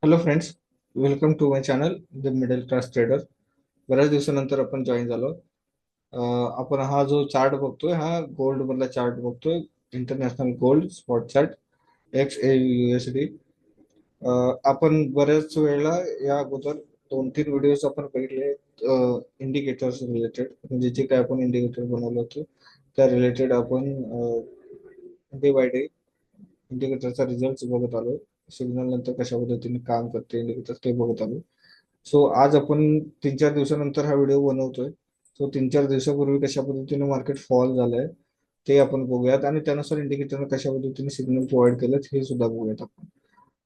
Hello friends, welcome to my channel the middle class trader. बऱ्याच दिवसानंतर आपण join झालो. आपण हा जो चार्ट बघतोय हा गोल्ड मधला चार्ट बघतोय. International gold spot chart XAUUSD. आपण बऱ्याच वेळेला या अगोदर 2-3 व्हिडिओज आपण बघितले इंडिकेटर्स रिलेटेड, म्हणजे जे काय आपण इंडिकेटर बनवलं होतं त्या रिलेटेड आपण डे बाय डे इंडिकेटरचा रिझल्ट बघत आलो. सिग्नल नंतर कशा पद्धतीने काम करते इंडिकेटर ते बघत आलो. सो आज आपण 3-4 दिवसानंतर हा व्हिडिओ बनवतोय. सो 3-4 दिवसापूर्वी कशा पद्धतीने मार्केट फॉल झालंय ते आपण बघूयात, आणि त्यानुसार इंडिकेटरने कशा पद्धतीने सिग्नल प्रोव्हाइड केलेत हे सुद्धा बघूयात आपण.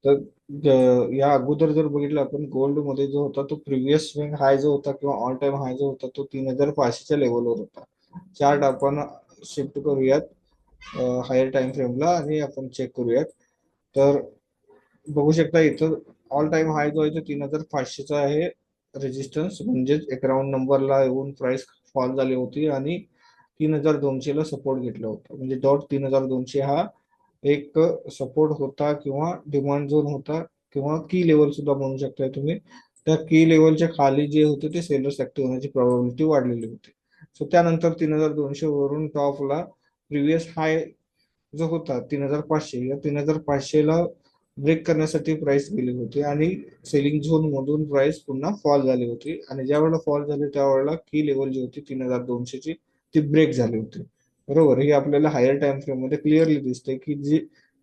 तर या अगोदर जर बघितलं आपण गोल्ड मध्ये जो होता तो प्रिव्हियस स्विंग हाय जो होता किंवा ऑल टाइम हाय जो होता तो 3500च्या लेवलवर होता. चार्ट आपण शिफ्ट करूयात हायर टाइम फ्रेमला आणि आपण चेक करूयात. तर बघू शकता इथं ऑल टाइम हाय जो आहे तो 3500चा आहे रेजिस्टन्स, म्हणजेच एक राऊंड नंबरला येऊन प्राइस फॉल झाली होती आणि 3200ला सपोर्ट घेतला होता. म्हणजे $3200 हा एक सपोर्ट होता किंवा डिमांड झोन होता किंवा की लेवल सुद्धा म्हणू शकता तुम्ही. त्या की लेवलच्या खाली जे होते ते सेलर्स ऍक्टिव्ह होण्याची प्रोबॅबिलिटी वाढलेली होती. सो त्यानंतर 3200 वरून टॉपला प्रिव्हियस हाय जो होता 3500, या 3500ला ब्रेक करण्यासाठी प्राइस गेली होती आणि सेलिंग झोन मधून प्राइस पुन्हा फॉल झाली होती. आणि ज्या वेळेला फॉल झाली त्यावेळेला की लेवल जी होती 3200ची ती ब्रेक झाली होती. बरोबर, हे आपल्याला हायर टाइम फ्रेम मध्ये क्लिअरली दिसते की जी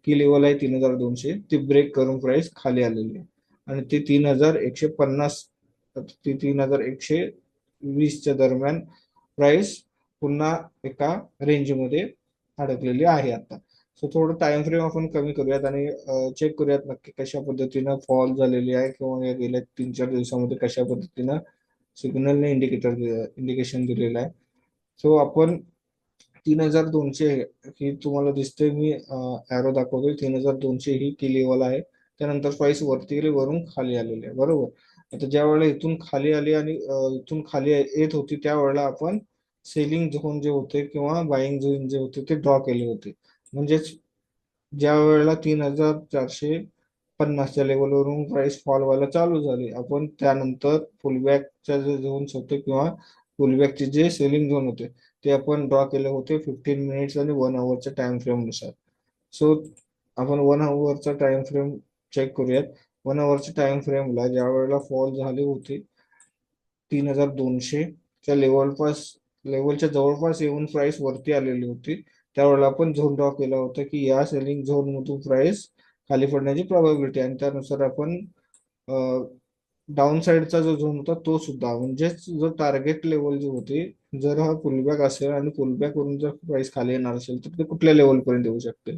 की लेवल आहे 3200 ती ब्रेक करून प्राइस खाली आलेली आहे. आणि ती 3150, ती 3120च्या दरम्यान प्राइस पुन्हा एका रेंजमध्ये अडकलेली आहे आता. सो थोडं टाइम फ्रेम आपण कमी करूयात आणि चेक करूयात नक्की कशा पद्धतीनं फॉल झालेली आहे किंवा या गेल्या 3-4 दिवसामध्ये कशा पद्धतीनं सिग्नलने इंडिकेशन दिलेलं आहे. सो आपण 3200 ही तुम्हाला दिसते, मी ॲरो दाखवतोय. 3200 ही की लेवल आहे. त्यानंतर प्राइस वरती गेली, वरून खाली आलेली आहे. बरोबर, आता ज्या वेळेला इथून खाली आली आणि इथून खाली येत होती त्यावेळेला आपण सेलिंग झोन जे होते किंवा बाईंग झोन जे होते ते ड्रॉ केले होते. म्हणजेच ज्या वेळेला 3450च्या लेवलवरून प्राइस फॉल व्हायला चालू झाली, आपण त्यानंतर पुलबॅकच्या जे झोन्स होते किंवा पुलबॅकचे जे सेलिंग झोन होते ते आपण ड्रॉ केले होते 15 मिनिट्स आणि 1 आवरच्या टाइम फ्रेम नुसार. सो आपण 1 आवरचा टाइम फ्रेम चेक करूयात. 1 आवरच्या टाइम फ्रेमला ज्या वेळेला फॉल झाली होती 3200च्या लेवलच्या जवळपास येऊन प्राइस वरती आलेली होती, त्यावेळेला आपण झोन ड्रॉ केला होता की या सेलिंग झोन मधून प्राइस खाली पडण्याची प्रोबॅबिलिटी, आणि त्यानुसार आपण डाऊन साइडचा जो झोन होता तो सुद्धा, म्हणजेच जो टार्गेट लेवल जी होती, जर हा पुलबॅक असेल आणि पुलबॅक वरून जर प्राइस खाली येणार असेल तर ते कुठल्या लेवल पर्यंत येऊ शकते,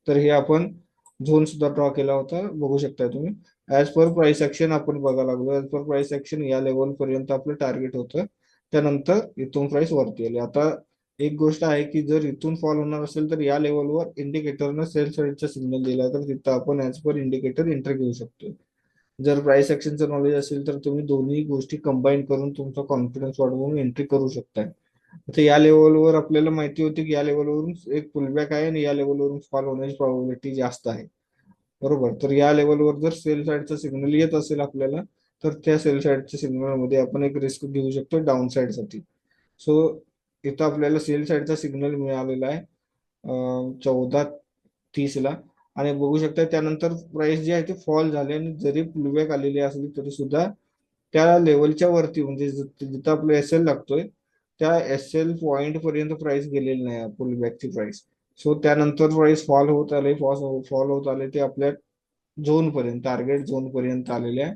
तर हे आपण झोन सुद्धा ड्रॉ केला होता. बघू शकता तुम्ही. ऍज पर प्राइस ऍक्शन आपण बघायला लागलो. ऍज पर प्राइस ऍक्शन या लेवल पर्यंत आपलं टार्गेट होतं, त्यानंतर इथून प्राइस वरती आली. आता एक गोष्ट आहे की जर इथून फॉल होणार असेल तर या लेवलवर इंडिकेटरनं सेल साईडचा सिग्नल दिला तर तिथं आपण ऍज पर इंडिकेटर एंट्री घेऊ शकतो. जर प्राइस ऍक्शनचं नॉलेज असेल तर तुम्ही दोन्ही गोष्टी कंबाईन करून तुमचा कॉन्फिडन्स वाढवून एंट्री करू शकताय. आता या लेवलवर आपल्याला माहिती होती की या लेवलवरून एक पुलबॅक आहे आणि या लेवलवरून फॉल होण्याची प्रोबॅबिलिटी जास्त आहे. बरोबर, तर या लेवलवर जर सेल साईडचा सिग्नल येत असेल आपल्याला तर त्या सेल साईडच्या सिग्नल मध्ये आपण एक रिस्क घेऊ शकतो डाऊन साईड साठी. सो इथं आपल्याला सेल साईडचा सिग्नल मिळालेला आहे 14:30ला. आणि बघू शकता त्यानंतर प्राइस जी आहे ती फॉल झाली आणि जरी पुलबॅक आलेली असली तरी सुद्धा त्या लेवलच्या वरती, म्हणजे जिथं आपलं एस एल लागतोय त्या एस एल पॉइंट पर्यंत प्राइस गेलेली नाही पुलबॅकची प्राइस. सो त्यानंतर प्राइस फॉल होत आले, फॉल होत आले ते आपल्या झोन पर्यंत, टार्गेट झोन पर्यंत आलेले आहे.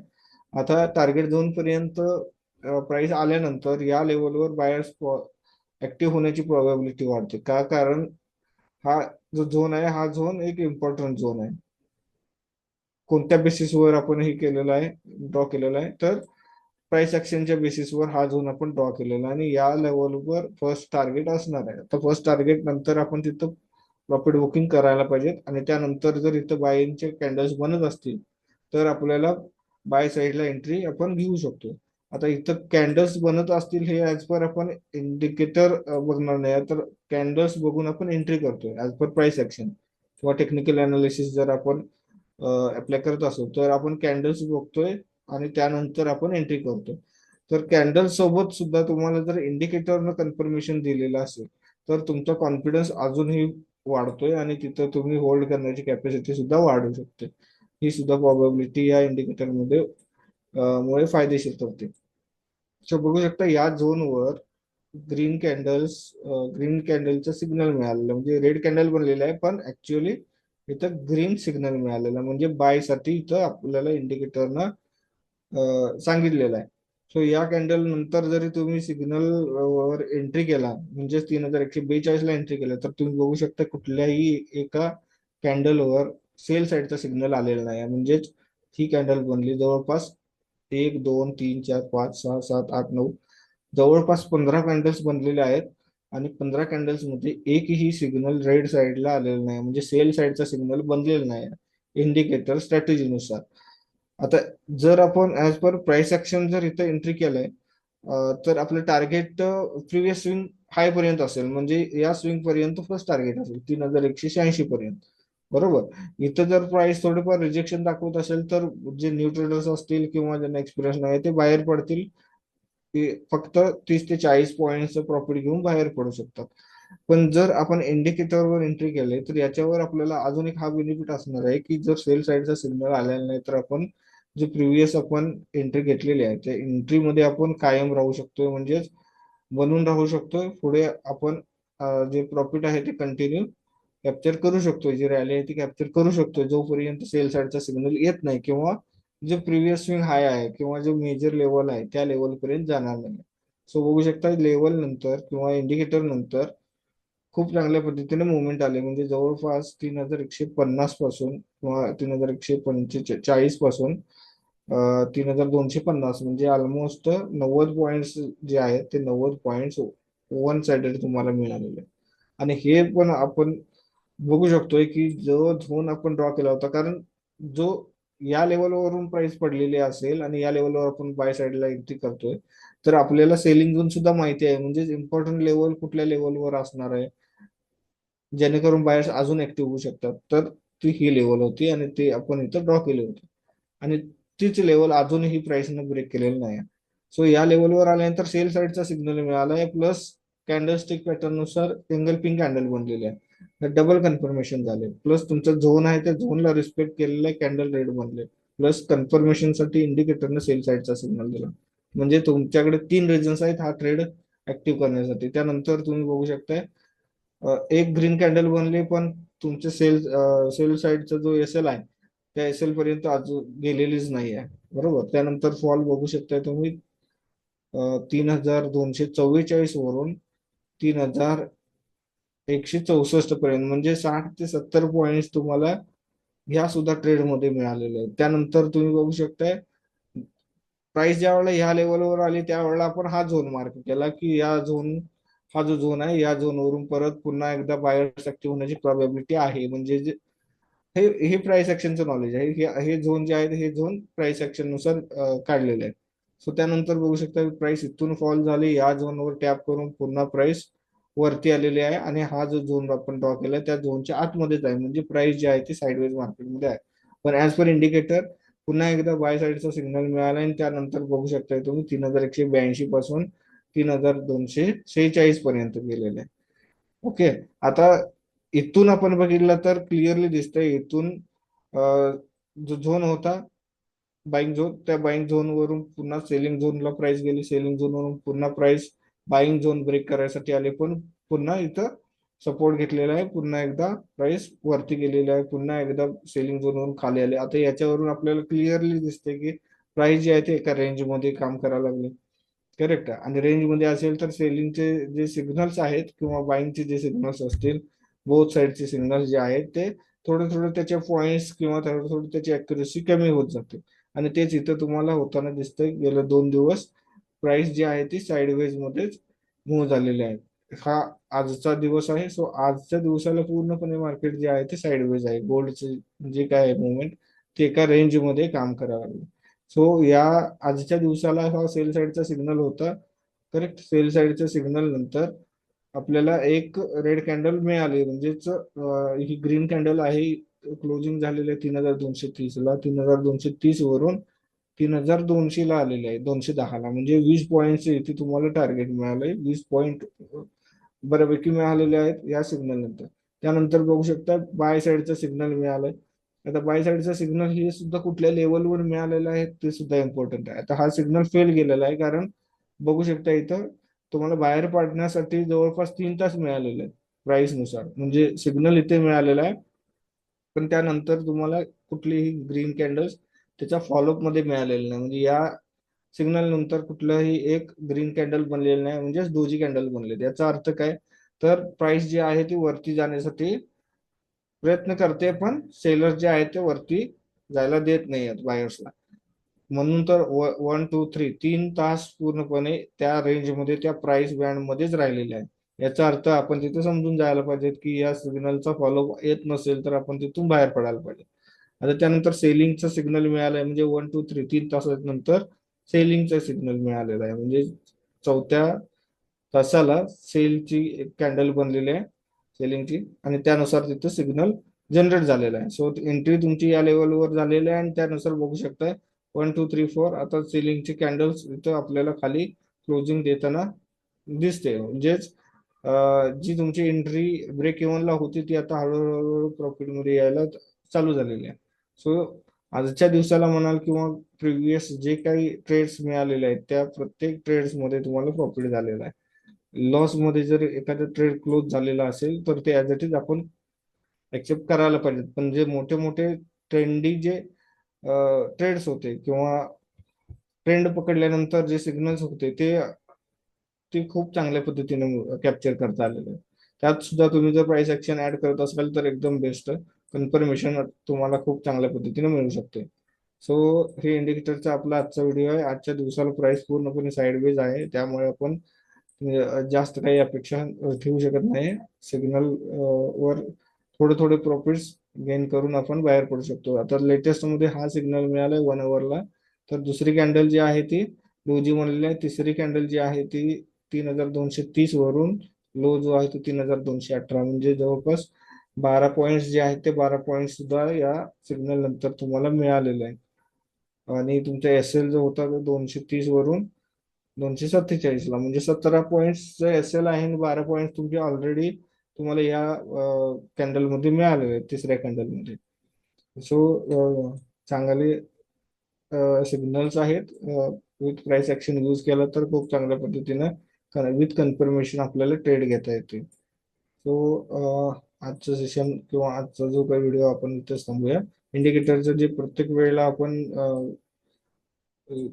आता टार्गेट झोन पर्यंत प्राइस आल्यानंतर या लेवलवर बायर्स ऍक्टिव्ह होण्याची प्रोबॅबिलिटी वाढते. का? कारण हा जो झोन आहे हा झोन एक इम्पॉर्टंट झोन आहे. कोणत्या बेसिसवर आपण हे केलेलं आहे, ड्रॉ केलेलं आहे, तर प्राइस ऍक्शनच्या बेसिसवर हा झोन आपण ड्रॉ केलेला आहे आणि या लेवलवर फर्स्ट टार्गेट असणार आहे. तर फर्स्ट टार्गेट नंतर आपण तिथं प्रॉफिट बुकिंग करायला पाहिजेत आणि त्यानंतर जर इथं बायचे कॅन्डल्स बनत असतील तर आपल्याला बाय साईडला एंट्री आपण घेऊ शकतो. आता इथं कॅन्डल्स बनत असतील हे ऍज पर आपण इंडिकेटर बघणार नाही, तर कॅन्डल्स बघून आपण एंट्री करतोय ऍज पर प्राइस ऍक्शन किंवा टेक्निकल अनालिसिस जर आपण अप्लाय करत असो तर आपण कॅन्डल्स बघतोय आणि त्यानंतर आपण एंट्री करतो. तर कॅन्डल सोबत सुद्धा तुम्हाला जर इंडिकेटरनं कन्फर्मेशन दिलेलं असेल तर तुमचा कॉन्फिडन्स अजूनही वाढतोय आणि तिथं तुम्ही होल्ड करण्याची कॅपॅसिटी सुद्धा वाढू शकते. ही सुद्धा प्रॉबॅबिलिटी या इंडिकेटर मध्ये मुळे फायदेशीर ठरते. सो बघू शकता या झोनवर ग्रीन कॅन्डल्स ग्रीन कॅन्डलचं सिग्नल मिळालेलं म्हणजे रेड कॅन्डल बनलेलं आहे पण ऍक्च्युअली इथं ग्रीन सिग्नल मिळालेला म्हणजे बाय साठी इथं आपल्याला इंडिकेटरनं सांगितलेलं आहे. सो या कॅन्डल नंतर जरी तुम्ही सिग्नल वर एंट्री केला म्हणजे 3142 ला एंट्री केला तर तुम्ही बघू शकता कुठल्याही एका कॅन्डलवर सेल साईडचा सिग्नल आलेला नाही म्हणजेच ही कॅन्डल बनली जवळपास 1 2 3 4 5 6 7 8 9 जवळपास 15 कॅन्डल्स बनलेले आहेत आणि 15 कॅन्डल्स मध्ये एकही सिग्नल रेड साईडला आलेला नाही म्हणजे सेल साईडचा सिग्नल बनलेला नाही इंडिकेटर स्ट्रॅटेजीनुसार. आता जर आपण ऍज पर प्राइस ऍक्शन जर इथं एंट्री केलंय तर आपलं टार्गेट प्रिव्हियस स्विंग हाय पर्यंत असेल म्हणजे या स्विंग पर्यंत फर्स्ट टार्गेट असेल 3186 पर्यंत. बरोबर इथं जर प्राइस थोडेफार रिजेक्शन दाखवत असेल तर जे न्यू ट्रेडर्स असतील किंवा ज्यांना एक्सपिरियन्स नाही ते बाहेर पडतील. ते फक्त 30 ते 40 पॉईंटचं प्रॉफिट घेऊन बाहेर पडू शकतात. पण जर आपण इंडिकेटरवर एंट्री केले तर याच्यावर आपल्याला अजून एक हा बेनिफिट असणार आहे की जर सेल साईडचा सिग्नल आलेला नाही तर आपण जे प्रिव्हियस आपण एंट्री घेतलेली आहे त्या एंट्रीमध्ये आपण कायम राहू शकतोय म्हणजेच बनून राहू शकतोय पुढे आपण जे प्रॉफिट आहे ते कंटिन्यू कॅप्चर करू शकतो जी रॅली आहे ती कॅप्चर करू शकतो जोपर्यंत सेल साईडचा सिग्नल येत नाही किंवा जे प्रिव्हियस स्विंग हाय आहे किंवा जो मेजर लेवल आहे त्या लेवल पर्यंत जाणार नाही. सो बघू शकता लेवल नंतर किंवा इंडिकेटर नंतर खूप चांगल्या पद्धतीने मुवमेंट आले म्हणजे जवळपास 3150 पासून किंवा 3145 पासून 3250 म्हणजे ऑलमोस्ट 90 पॉईंट्स जे आहेत ते 90 पॉईंट्स वन साइडेड तुम्हाला मिळालेले. आणि हे पण आपण बघू शकतोय की जो झोन आपण ड्रॉ केला होता कारण जो या लेवलवरून प्राइस पडलेली असेल आणि या लेवलवर आपण बाय साईडला एंट्री करतोय तर आपल्याला सेलिंग झोन सुद्धा माहिती आहे म्हणजे इम्पॉर्टंट लेवल कुठल्या लेवलवर असणार आहे जेणेकरून बायर्स अजून ऍक्टिव्ह होऊ शकतात तर ती ही लेवल होती आणि ते आपण इथं ड्रॉ केले होते आणि तीच लेवल अजूनही प्राइसनं ब्रेक केलेलं नाही. सो या लेवलवर आल्यानंतर सेल साईडचा सिग्नल मिळाला आहे प्लस कॅन्डल स्टिक पॅटर्न नुसार सिंगल पिंक कॅन्डल बनलेले आहे डबल कन्फर्मेशन झाले प्लस तुमचा झोन आहे त्या झोनला रिस्पेक्ट केलेला कॅन्डल रेड बनले प्लस कन्फर्मेशन साठी इंडिकेटरने सेल साईडचा सिग्नल दिला म्हणजे तुमच्याकडे 3 रिझन्स आहेत हा ट्रेड ऍक्टिव्ह करण्यासाठी. त्यानंतर तुम्ही बघू शकताय एक ग्रीन कॅन्डल बनले पण तुमचे सेल साईडचा जो एस एल आहे त्या एस एल पर्यंत अजून गेलेलीच नाही आहे. बरोबर त्यानंतर फॉल बघू शकताय तुम्ही 3244 वरून 3164 पर्यंत म्हणजे 60 ते 70 पॉईंट तुम्हाला ह्या सुद्धा ट्रेड मध्ये मिळालेले आहेत. त्यानंतर तुम्ही बघू शकताय प्राइस ज्या वेळेला ह्या लेवलवर आली त्यावेळेला आपण हा झोन मार्क केला की हा जो झोन आहे या झोनवरून परत पुन्हा एकदा बायर्स ऍक्टिव्ह होण्याची प्रोबॅबिलिटी आहे म्हणजे हे हे प्राइस ऍक्शनचं नॉलेज आहे हे झोन जे आहेत हे झोन प्राइस ऍक्शन नुसार काढलेले आहेत. सो त्यानंतर बघू शकता प्राइस इथून फॉल झाली या झोनवर टॅप करून पुन्हा प्राइस वरती आलेली आहे आणि हा जो झोन आपण ड्रॉ केलाय त्या झोनच्या आतमध्येच आहे म्हणजे प्राइस जे आहे ती साईडवेज मार्केटमध्ये आहे. पण ऍज पर इंडिकेटर पुन्हा एकदा बाय साईडचा सिग्नल मिळाला आणि त्यानंतर बघू शकता तुम्ही 3182 पासून 3246 पर्यंत गेलेले आहे. ओके आता इथून आपण बघितलं तर क्लिअरली दिसतंय इथून जो झोन होता बाईंग झोन त्या बाईंग झोन वरून पुन्हा सेलिंग झोनला प्राइस गेली सेलिंग झोन वरून पुन्हा प्राइस बाईंग झोन ब्रेक करायसाठी आले पण पुन्हा इथं सपोर्ट घेतलेला आहे पुन्हा एकदा प्राइस वरती गेलेला आहे पुन्हा एकदा सेलिंग झोन वरून खाली आले. आता याच्यावरून आपल्याला क्लिअरली दिसते की प्राइस जे आहे ते एका रेंज मध्ये काम करायला लागले. करेक्ट आणि रेंज मध्ये असेल तर सेलिंगचे जे सिग्नल्स आहेत किंवा बाईंगचे जे सिग्नल्स असतील बोथ साईडचे सिग्नल्स जे आहेत ते थोडे थोडे त्याचे पॉईंट्स किंवा थोडे थोडे त्याची अॅक्युरेसी कमी होत जाते आणि तेच इथं तुम्हाला होताना दिसतंय गेले 2 दिवस प्राइस जी आहे ती साईडवेज मध्येच मूव्ह झालेली आहे. हा आजचा दिवस आहे सो आजच्या दिवसाला पूर्णपणे मार्केट जे आहे ते साईडवेज आहे गोल्डचे जे काय आहे मुवमेंट ते एका रेंज मध्ये काम करावं लागेल. सो या आजच्या दिवसाला हा सेल साईडचा सिग्नल होता करेक्ट सेल साईडच्या सिग्नल नंतर आपल्याला एक रेड कॅन्डल मिळाली म्हणजेच ही ग्रीन कॅन्डल आहे क्लोजिंग झालेलं आहे 3230 ला. 3230 वरून 3200 ला आलेले आहे, 210 ला. म्हणजे 20 पॉईंटचे इथे तुम्हाला टार्गेट मिळालंय. 20 पॉईंट बऱ्यापैकी मिळालेले आहेत या सिग्नल नंतर. त्यानंतर बघू शकता बाय साईडचा सिग्नल मिळालाय. आता बाय साईडचा सिग्नल हे सुद्धा कुठल्या लेवलवर मिळालेलं आहे ते सुद्धा इम्पॉर्टंट आहे. आता हा सिग्नल फेल गेलेला आहे, कारण बघू शकता इथं तुम्हाला बाहेर पाडण्यासाठी जवळपास 3 तास मिळालेले आहेत प्राइस नुसार. म्हणजे सिग्नल इथे मिळालेला आहे, पण त्यानंतर तुम्हाला कुठलीही ग्रीन कॅन्डल्स त्याच्या फॉलोअप मध्ये मिळालेले नाही. म्हणजे या सिग्नल नंतर कुठलंही एक ग्रीन कॅन्डल बनलेलं नाही, म्हणजेच दोजी कॅन्डल बनले. याचा अर्थ काय, तर प्राइस जी आहे ती वरती जाण्यासाठी प्रयत्न करते, पण सेलर जे आहे ते वरती जायला देत नाही आहेत बायर्सला. म्हणून तर 1 2 3 3 तास पूर्णपणे त्या रेंजमध्ये, त्या प्राइस बँड मध्येच राहिलेले आहे. याचा अर्थ आपण तिथे समजून जायला पाहिजे की या सिग्नलचा फॉलो येत नसेल तर आपण तिथून बाहेर पडायला पाहिजे. आता त्यानंतर सेलिंगचा सिग्नल मिळालाय, म्हणजे 1 2 3 3 तासानंतर सेलिंगचा सिग्नल मिळालेला आहे. म्हणजे चौथ्या तासाला सेलची एक कॅन्डल बनलेली आहे सेलिंगची, आणि त्यानुसार तिथं सिग्नल जनरेट झालेला आहे. सो एंट्री तुमची या लेवलवर झालेली आहे, आणि त्यानुसार बघू शकताय 1 2 3 4 आता सेलिंगची कॅन्डल्स इथं आपल्याला खाली क्लोजिंग देताना दिसते. म्हणजेच जी तुमची एंट्री ब्रेक इव्हनला होती ती आता हळूहळू प्रॉफिटमध्ये यायला चालू झालेली आहे. सो आजच्या दिवसाला म्हणाल किंवा प्रिव्हियस जे काही ट्रेड्स मिळालेले आहेत त्या प्रत्येक ट्रेड्स मध्ये तुम्हाला प्रॉफिट झालेला आहे. लॉस मध्ये जर एखादा ट्रेड क्लोज झालेला असेल तर ते ऍज इट इज आपण एक्सेप्ट करायला पाहिजे. पण जे मोठे मोठे ट्रेंडी जे ट्रेड्स होते किंवा ट्रेंड पकडल्यानंतर जे सिग्नल्स होते ते खूप चांगल्या पद्धतीने कॅप्चर करता आलेले आहे. त्यात सुद्धा तुम्ही जर प्राइस ऍक्शन ऍड करत असाल तर एकदम बेस्ट कन्फर्मेशन तुम्हाला खूप चांगल्या पद्धतीने मिळू शकते. सो हे इंडिकेटरचा आपला आजचा व्हिडिओ आहे. आजच्या दिवसाला प्राइस पूर्णपणे साईडवेज आहे, त्यामुळे आपण जास्त काही अपेक्षा ठेवू शकत नाही. सिग्नल वर थोडे थोडे प्रॉफिट्स गेन करून आपण बाहेर पडू शकतो. आता लेटेस्ट मध्ये हा सिग्नल मिळालाय 1 अवरला. तर दुसरी कॅन्डल जी आहे ती डोजी बनलेली आहे. तिसरी कॅन्डल जी आहे ती 3230 वरून लो जो आहे तो 3218, म्हणजे जवळपास 12 पॉईंट जे आहेत ते 12 पॉईंट सुद्धा या सिग्नल नंतर तुम्हाला मिळालेले आहे. आणि तुमचा एस एल जो होता तो 230 वरून 247 ला, म्हणजे 17 पॉईंट एस एल आहे आणि 12 पॉईंट तुमचे ऑलरेडी तुम्हाला या कॅन्डल मध्ये मिळालेले आहेत तिसऱ्या कॅन्डल मध्ये. सो चांगले सिग्नल्स आहेत. विथ प्राइस ऍक्शन यूज केला तर खूप चांगल्या पद्धतीनं विथ कन्फर्मेशन आपल्याला ट्रेड घेता येते. सो आजचं सेशन किंवा आजचा जो काही व्हिडिओ आपण इथेच थांबूया. इंडिकेटरचं जे प्रत्येक वेळेला आपण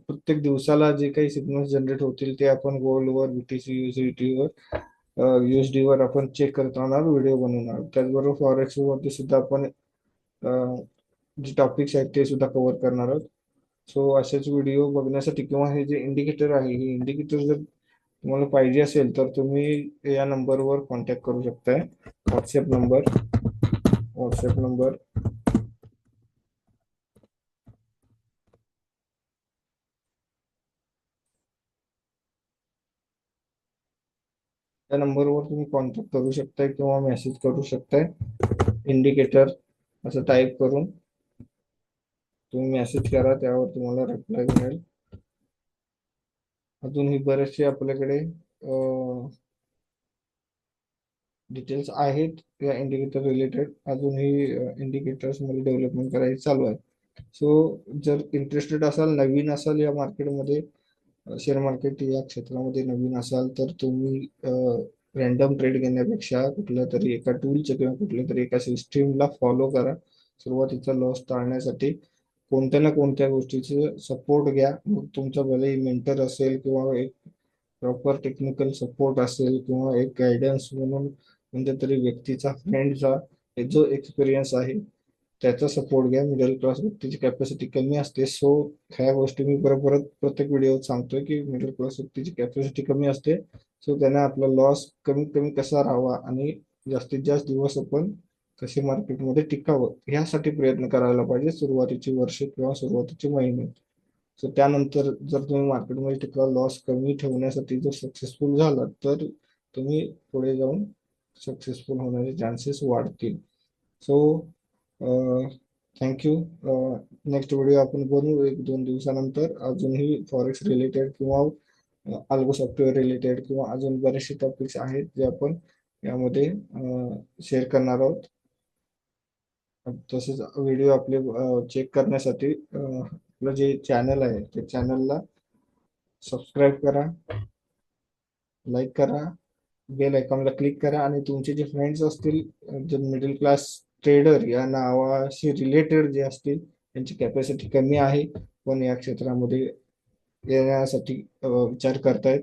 प्रत्येक दिवसाला जे काही सिग्नल्स जनरेट होतील ते आपण गोल्डवर, बीटीसी, युएसडी वर आपण चेक करत राहणार, व्हिडिओ बनवणार. त्याचबरोबर फॉरेक्स वरती सुद्धा आपण जे टॉपिक्स आहेत ते सुद्धा कव्हर करणार आहोत. सो असेच व्हिडिओ बघण्यासाठी किंवा हे जे इंडिकेटर आहे हे इंडिकेटर जर तुम्हाला पाहिजे असेल तर तुम्ही या नंबरवर कॉन्टॅक्ट करू शकताय. व्हॉट्सअप नंबर त्या नंबरवर तुम्ही कॉन्टॅक्ट करू शकताय किंवा मेसेज करू शकताय. इंडिकेटर असं टाईप करून तुम्ही मेसेज करा, त्यावर तुम्हाला रिप्लाय मिळेल. अजूनही बरेचसे आपल्याकडे डिटेल्स आहेत या इंडिकेटर रिलेटेड. अजूनही इंडिकेटर्स मध्ये डेव्हलपमेंट करायची चालू आहे. सो जर इंटरेस्टेड असाल, नवीन असाल या मार्केटमध्ये, शेअर मार्केट या क्षेत्रामध्ये नवीन असाल तर तुम्ही रॅन्डम ट्रेड घेण्यापेक्षा कुठल्या तरी एका टूलच्या किंवा कुठल्या तरी एका सिस्टीमला फॉलो करा. सुरुवातीचा लॉस टाळण्यासाठी कोणत्या ना कोणत्या गोष्टीचे सपोर्ट घ्या. मग तुमचा भले मेंटर असेल किंवा एक प्रॉपर टेक्निकल सपोर्ट असेल किंवा एक गायडन्स म्हणून कोणत्या तरी व्यक्तीचा, फ्रेंडचा जो एक्सपिरियन्स आहे त्याचा सपोर्ट घ्या. मिडल क्लास व्यक्तीची कॅपॅसिटी कमी असते. सो ह्या गोष्टी मी बरोबर प्रत्येक व्हिडिओत सांगतोय की मिडल क्लास व्यक्तीची कॅपॅसिटी कमी असते. सो त्याने आपला लॉस कमीत कमी कसा राहावा आणि जास्तीत जास्त दिवस आपण कसे मार्केटमध्ये टिकावं ह्यासाठी प्रयत्न करायला पाहिजे सुरुवातीची वर्ष किंवा सुरुवातीचे महिने. सो त्यानंतर जर तुम्ही मार्केटमध्ये टिकला, लॉस कमी ठेवण्यासाठी जर सक्सेसफुल झाला तर तुम्ही पुढे जाऊन सक्सेसफुल होण्याचे चान्सेस वाढतील. So thank you. नेक्स्ट व्हिडिओ आपण बनवू 1-2 दिवसानंतर. अजूनही फॉरेक्स रिलेटेड किंवा अल्गो सॉफ्टवेअर रिलेटेड किंवा अजून बरेचसे टॉपिक्स आहेत जे आपण यामध्ये शेअर करणार आहोत. तसेच व्हिडिओ आपले चेक करण्यासाठी आपलं जे चॅनल आहे त्या चॅनलला सबस्क्राईब करा, लाईक करा, बेल आयकॉनला क्लिक करा आणि तुमचे जे फ्रेंड्स असतील जे मिडल क्लास ट्रेडर या नावाशी रिलेटेड जे असतील त्यांची कॅपॅसिटी कमी आहे पण या क्षेत्रामध्ये येण्यासाठी विचार करतायत,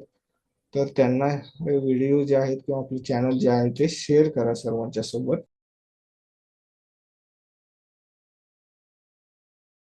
तर त्यांना व्हिडिओ जे आहेत किंवा आपले चॅनल जे आहे ते शेअर करा सर्वांच्या सोबत.